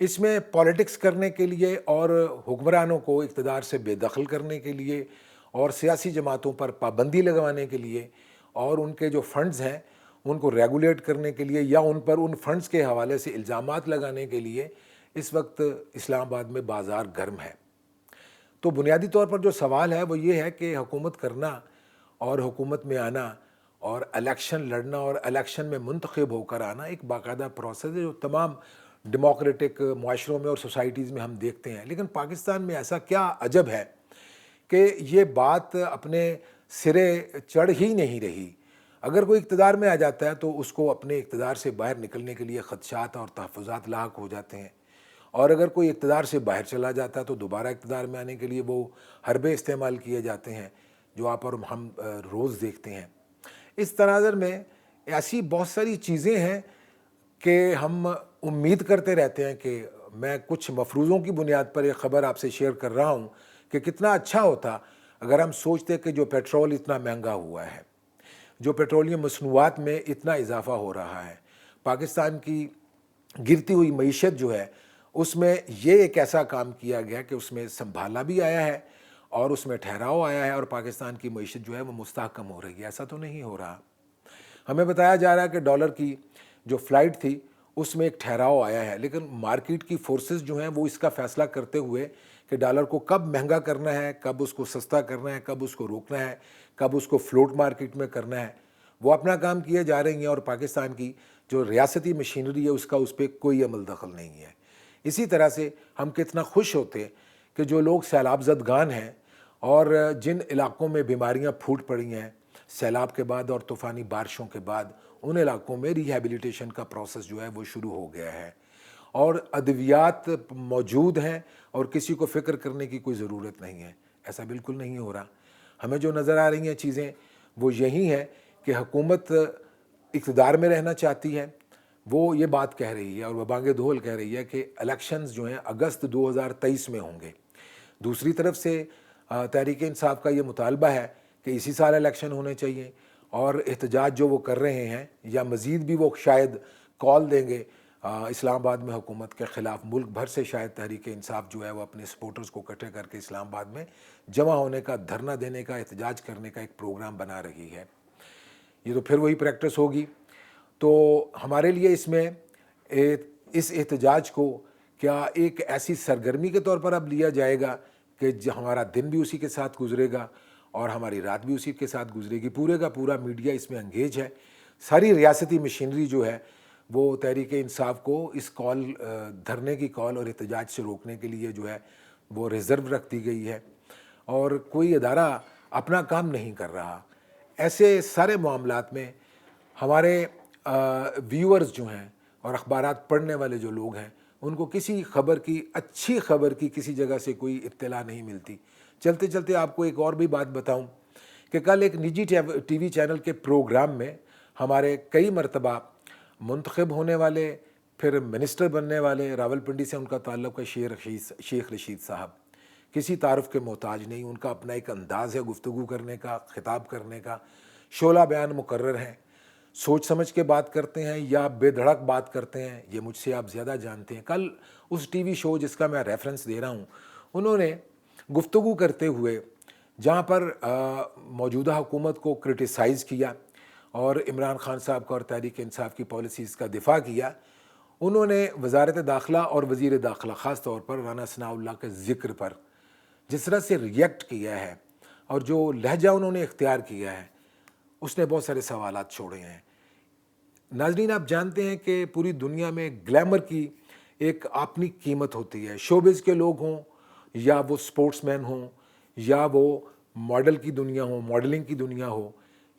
اس میں پالیٹکس کرنے کے لیے اور حکمرانوں کو اقتدار سے بے دخل کرنے کے لیے اور سیاسی جماعتوں پر پابندی لگوانے کے لیے اور ان کے جو فنڈز ہیں ان کو ریگولیٹ کرنے کے لیے یا ان پر ان فنڈز کے حوالے سے الزامات لگانے کے لیے اس وقت اسلام آباد میں بازار گرم ہے۔ تو بنیادی طور پر جو سوال ہے وہ یہ ہے کہ حکومت کرنا اور حکومت میں آنا اور الیکشن لڑنا اور الیکشن میں منتخب ہو کر آنا ایک باقاعدہ پروسیس ہے جو تمام ڈیموکریٹک معاشروں میں اور سوسائٹیز میں ہم دیکھتے ہیں، لیکن پاکستان میں ایسا کیا عجب ہے کہ یہ بات اپنے سرے چڑھ ہی نہیں رہی۔ اگر کوئی اقتدار میں آ جاتا ہے تو اس کو اپنے اقتدار سے باہر نکلنے کے لیے خدشات اور تحفظات لاحق ہو جاتے ہیں، اور اگر کوئی اقتدار سے باہر چلا جاتا ہے تو دوبارہ اقتدار میں آنے کے لیے وہ حربے استعمال کیے جاتے ہیں جو آپ اور ہم روز دیکھتے ہیں۔ اس تناظر میں ایسی بہت ساری چیزیں ہیں کہ ہم امید کرتے رہتے ہیں کہ میں کچھ مفروضوں کی بنیاد پر ایک خبر آپ سے شیئر کر رہا ہوں کہ کتنا اچھا ہوتا اگر ہم سوچتے کہ جو پیٹرول اتنا مہنگا ہوا ہے، جو پیٹرولیم مصنوعات میں اتنا اضافہ ہو رہا ہے، پاکستان کی گرتی ہوئی معیشت جو ہے اس میں یہ ایک ایسا کام کیا گیا کہ اس میں سنبھالا بھی آیا ہے اور اس میں ٹھہراؤ آیا ہے اور پاکستان کی معیشت جو ہے وہ مستحکم ہو رہی ہے۔ ایسا تو نہیں ہو رہا۔ ہمیں بتایا جا رہا ہے کہ ڈالر کی جو فلائٹ تھی اس میں ایک ٹھہراؤ آیا ہے، لیکن مارکیٹ کی فورسز جو ہیں وہ اس کا فیصلہ کرتے ہوئے کہ ڈالر کو کب مہنگا کرنا ہے، کب اس کو سستا کرنا ہے، کب اس کو روکنا ہے، کب اس کو فلوٹ مارکیٹ میں کرنا ہے، وہ اپنا کام کیے جا رہی ہیں اور پاکستان کی جو ریاستی مشینری ہے اس پہ کوئی عمل دخل نہیں ہے۔ اسی طرح سے ہم کتنا خوش ہوتے کہ جو لوگ سیلاب زدگان ہیں اور جن علاقوں میں بیماریاں پھوٹ پڑی ہیں سیلاب کے بعد اور طوفانی بارشوں کے بعد، ان علاقوں میں ریہیبلیٹیشن کا پروسیس جو ہے وہ شروع ہو گیا ہے اور ادویات موجود ہیں اور کسی کو فکر کرنے کی کوئی ضرورت نہیں ہے۔ ایسا بالکل نہیں ہو رہا۔ ہمیں جو نظر آ رہی ہیں چیزیں وہ یہی ہیں کہ حکومت اقتدار میں رہنا چاہتی ہے، وہ یہ بات کہہ رہی ہے اور وہ بانگ دہل کہہ رہی ہے کہ الیکشنز جو ہیں اگست 2023 میں ہوں گے۔ دوسری طرف سے تحریک انصاف کا یہ مطالبہ ہے کہ اسی سال الیکشن ہونے چاہیے، اور احتجاج جو وہ کر رہے ہیں یا مزید بھی وہ شاید کال دیں گے اسلام آباد میں حکومت کے خلاف، ملک بھر سے شاید تحریک انصاف جو ہے وہ اپنے سپورٹرز کو اکٹھے کر کے اسلام آباد میں جمع ہونے کا، دھرنا دینے کا، احتجاج کرنے کا ایک پروگرام بنا رہی ہے۔ یہ تو پھر وہی پریکٹس ہوگی۔ تو ہمارے لیے اس میں اس احتجاج کو کیا ایک ایسی سرگرمی کے طور پر اب لیا جائے گا کہ ہمارا دن بھی اسی کے ساتھ گزرے گا اور ہماری رات بھی اسی کے ساتھ گزرے گی؟ پورے کا پورا میڈیا اس میں انگیج ہے۔ ساری ریاستی مشینری جو ہے وہ تحریک انصاف کو اس کال، دھرنے کی کال اور احتجاج سے روکنے کے لیے جو ہے وہ ریزرو رکھ دی گئی ہے، اور کوئی ادارہ اپنا کام نہیں کر رہا۔ ایسے سارے معاملات میں ہمارے ویورز جو ہیں اور اخبارات پڑھنے والے جو لوگ ہیں ان کو کسی خبر کی، اچھی خبر کی کسی جگہ سے کوئی اطلاع نہیں ملتی۔ چلتے چلتے آپ کو ایک اور بھی بات بتاؤں کہ کل ایک نجی ٹی وی چینل کے پروگرام میں ہمارے کئی مرتبہ منتخب ہونے والے، پھر منسٹر بننے والے، راولپنڈی سے ان کا تعلق ہے، شیخ رشید صاحب کسی تعارف کے محتاج نہیں، ان کا اپنا ایک انداز ہے گفتگو کرنے کا، خطاب کرنے کا، شعلہ بیان مقرر ہے، سوچ سمجھ کے بات کرتے ہیں یا بے دھڑک بات کرتے ہیں، یہ مجھ سے آپ زیادہ جانتے ہیں۔ کل اس ٹی وی شو جس کا میں ریفرنس دے رہا ہوں، انہوں نے گفتگو کرتے ہوئے جہاں پر موجودہ حکومت کو کرٹیسائز کیا اور عمران خان صاحب کا اور تحریک انصاف کی پالیسیز کا دفاع کیا، انہوں نے وزارت داخلہ اور وزیر داخلہ خاص طور پر رانا ثناء اللہ کے ذکر پر جس طرح سے ریئیکٹ کیا ہے اور جو لہجہ انہوں نے اختیار کیا ہے، اس نے بہت سارے سوالات چھوڑے ہیں۔ ناظرین، آپ جانتے ہیں کہ پوری دنیا میں گلیمر کی ایک اپنی قیمت ہوتی ہے، شوبز کے لوگ ہوں یا وہ سپورٹس مین ہوں یا وہ ماڈل کی دنیا ہو، ماڈلنگ کی دنیا ہو،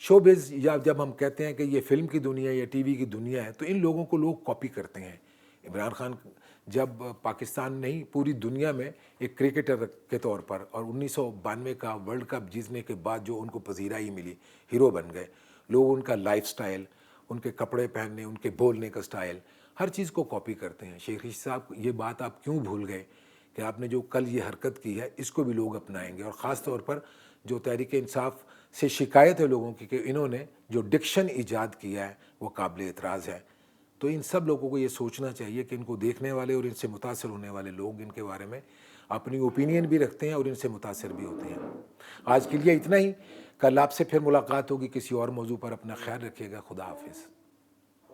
شوبز، یا جب ہم کہتے ہیں کہ یہ فلم کی دنیا یا ٹی وی کی دنیا ہے تو ان لوگوں کو لوگ کاپی کرتے ہیں۔ عمران خان جب پاکستان نہیں پوری دنیا میں ایک کرکٹر کے طور پر، اور 1992 کا ورلڈ کپ جیتنے کے بعد جو ان کو پذیرائی ملی، ہیرو بن گئے لوگ، ان کا لائف سٹائل، ان کے کپڑے پہننے، ان کے بولنے کا سٹائل، ہر چیز کو کاپی کرتے ہیں۔ شیخ رشید صاحب، یہ بات آپ کیوں بھول گئے کہ آپ نے جو کل یہ حرکت کی ہے اس کو بھی لوگ اپنائیں گے؟ اور خاص طور پر جو تحریک انصاف سے شکایت ہے لوگوں کی کہ انہوں نے جو ڈکشن ایجاد کیا ہے وہ قابل اعتراض ہے۔ تو ان سب لوگوں کو یہ سوچنا چاہیے کہ ان کو دیکھنے والے اور ان سے متاثر ہونے والے لوگ ان کے بارے میں اپنی اوپینین بھی رکھتے ہیں اور ان سے متاثر بھی ہوتے ہیں۔ آج کے لیے اتنا ہی، کل آپ سے پھر ملاقات ہوگی کسی اور موضوع پر۔ اپنا خیال رکھیے گا۔ خدا حافظ۔